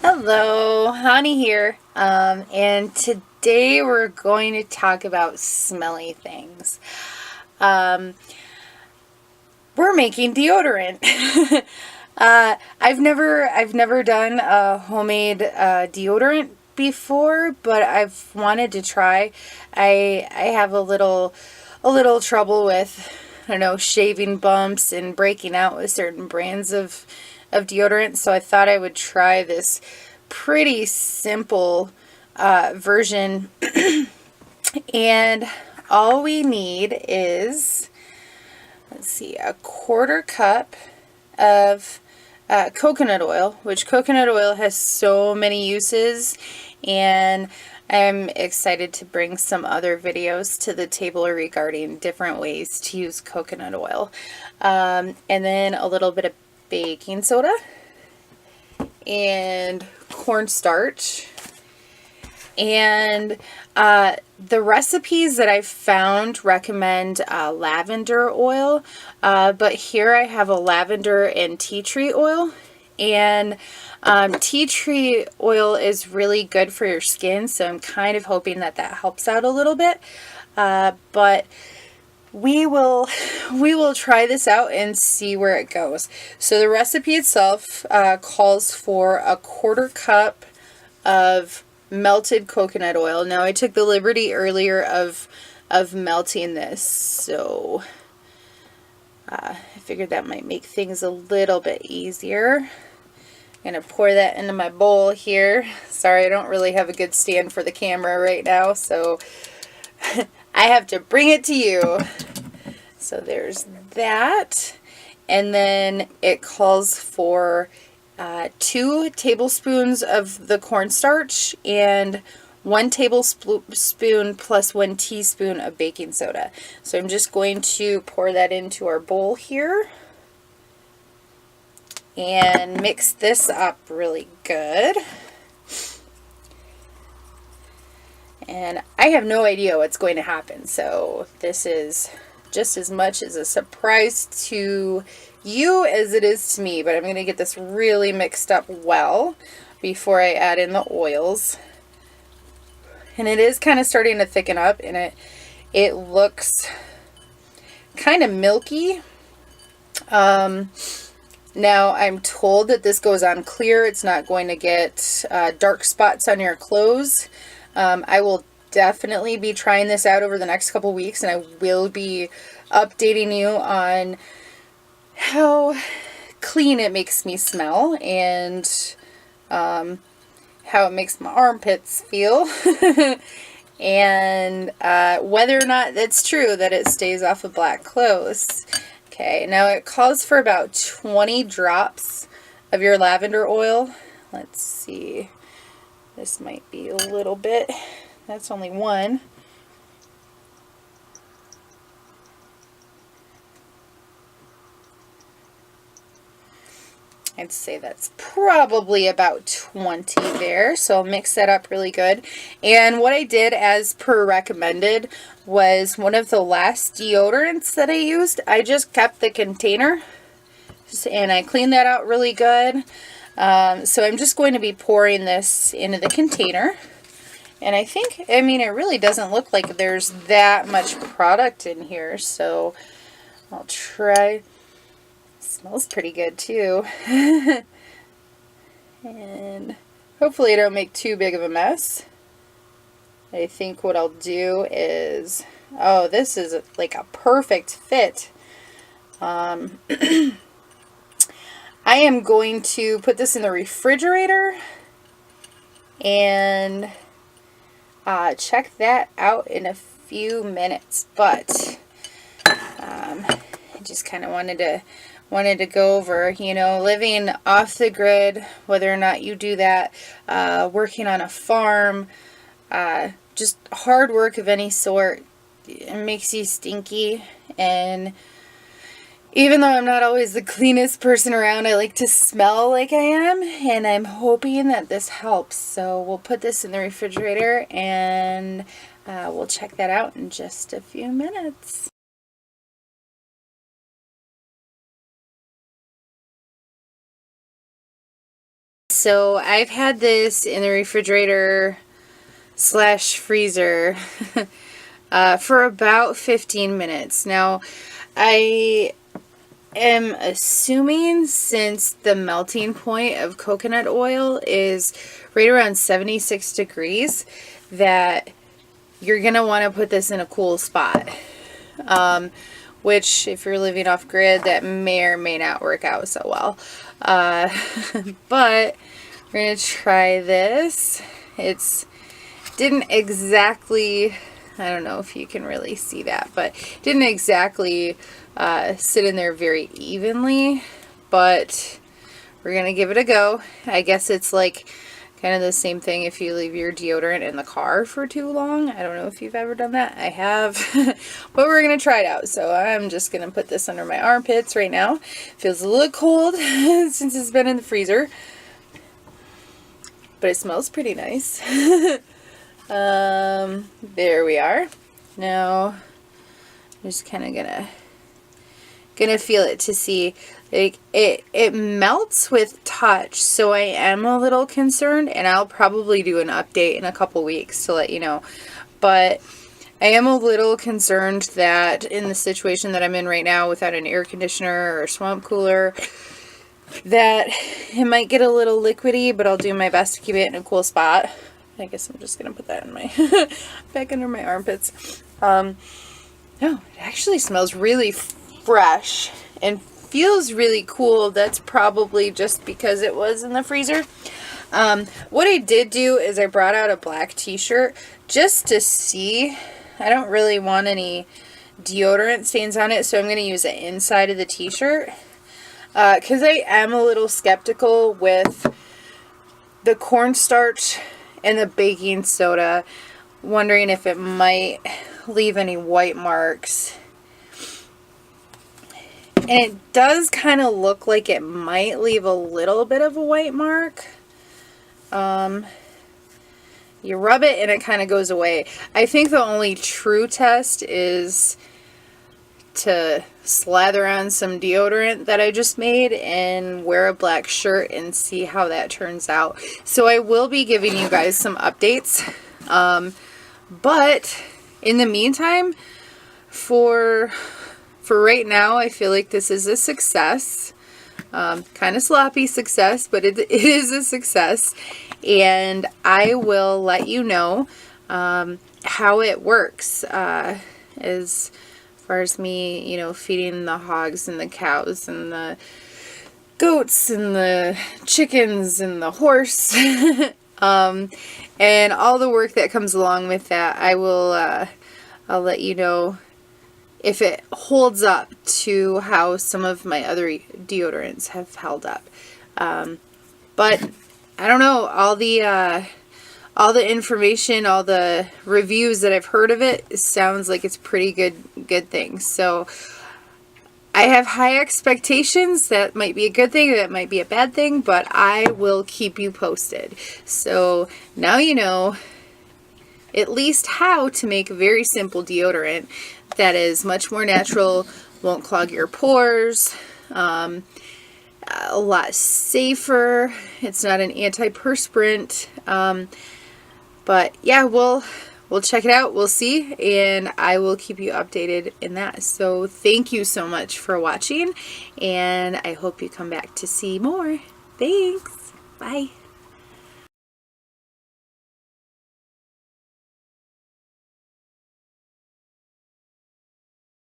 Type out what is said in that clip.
Hello, Honey here. And today we're going to talk about smelly things. Um, we're making deodorant. I've never done a homemade deodorant before, but I've wanted to try. I have a little trouble with, I don't know, shaving bumps and breaking out with certain brands of deodorant, so I thought I would try this pretty simple version. And all we need is, let's see, a quarter cup of coconut oil, which coconut oil has so many uses, and I'm excited to bring some other videos to the table regarding different ways to use coconut oil. And then a little bit of baking soda and cornstarch. And the recipes that I've found recommend lavender oil, but here I have a lavender and tea tree oil. And tea tree oil is really good for your skin, so I'm kind of hoping that that helps out a little bit. But we will try this out and see where it goes. So the recipe itself calls for a quarter cup of melted coconut oil. Now I took the liberty earlier of melting this, so I figured that might make things a little bit easier. I'm going to pour that into my bowl here. Sorry, I don't really have a good stand for the camera right now, so I have to bring it to you. So there's that. And then it calls for 2 tablespoons of the cornstarch and 1 tablespoon plus 1 teaspoon of baking soda. So I'm just going to pour that into our bowl here and mix this up really good. And I have no idea what's going to happen, so this is just as much as a surprise to you as it is to me, but I'm going to get this really mixed up well before I add in the oils. And it is kind of starting to thicken up, and it looks kind of milky. Now I'm told that this goes on clear. It's not going to get dark spots on your clothes. I will definitely be trying this out over the next couple weeks, and I will be updating you on how clean it makes me smell and how it makes my armpits feel and whether or not that's true that it stays off of black clothes. Okay, now it calls for about 20 drops of your lavender oil. Let's see, this might be a little bit. That's only 1. I'd say that's probably about 20 there. So I'll mix that up really good. And what I did as per recommended was one of the last deodorants that I used, I just kept the container and I cleaned that out really good. So I'm just going to be pouring this into the container. And I mean, it really doesn't look like there's that much product in here, so I'll try. Smells pretty good too. And hopefully I don't make too big of a mess. I think what I'll do is, oh, this is like a perfect fit. I am going to put this in the refrigerator and check that out in a few minutes, but I just kind of wanted to go over, you know, living off the grid, whether or not you do that, working on a farm, just hard work of any sort, it makes you stinky. And even though I'm not always the cleanest person around, I like to smell like I am, and I'm hoping that this helps. So we'll put this in the refrigerator and we'll check that out in just a few minutes. So I've had this in the refrigerator slash freezer for about 15 minutes. Now, I am assuming, since the melting point of coconut oil is right around 76 degrees, that you're going to want to put this in a cool spot. Which, if you're living off grid, that may or may not work out so well. But we're going to try this. It's didn't exactly, I don't know if you can really see that, but didn't exactly sit in there very evenly, but we're going to give it a go. I guess it's like kind of the same thing if you leave your deodorant in the car for too long. I don't know if you've ever done that. I have. But we're going to try it out. So I'm just going to put this under my armpits right now. Feels a little cold since it's been in the freezer. But it smells pretty nice. There we are. Now, I'm just kind of gonna feel it to see, like, it melts with touch, so I am a little concerned, and I'll probably do an update in a couple weeks to let you know. But I am a little concerned that in the situation that I'm in right now, without an air conditioner or swamp cooler, that it might get a little liquidy, but I'll do my best to keep it in a cool spot. I guess I'm just gonna put that in my back under my armpits. No, it actually smells really fresh and feels really cool. That's probably just because it was in the freezer. What I did do is I brought out a black t-shirt just to see. I don't really want any deodorant stains on it, so I'm going to use the inside of the t-shirt because I am a little skeptical with the cornstarch and the baking soda, wondering if it might leave any white marks. And it does kind of look like it might leave a little bit of a white mark. You rub it and it kind of goes away. I think the only true test is to slather on some deodorant that I just made and wear a black shirt and see how that turns out. So I will be giving you guys some updates. But in the meantime, for right now, I feel like this is a success. Kind of sloppy success, but it is a success. And I will let you know how it works as far as me, feeding the hogs and the cows and the goats and the chickens and the horse. And all the work that comes along with that. I'll let you know if it holds up to how some of my other deodorants have held up. But I don't know, all the information, all the reviews that I've heard of it sounds like it's pretty good thing. So I have high expectations. That might be a good thing, that might be a bad thing, but I will keep you posted. So now you know at least how to make a very simple deodorant that is much more natural, won't clog your pores, a lot safer. It's not an antiperspirant. But yeah, we'll check it out. We'll see, and I will keep you updated in that. So thank you so much for watching, and I hope you come back to see more. Thanks. Bye.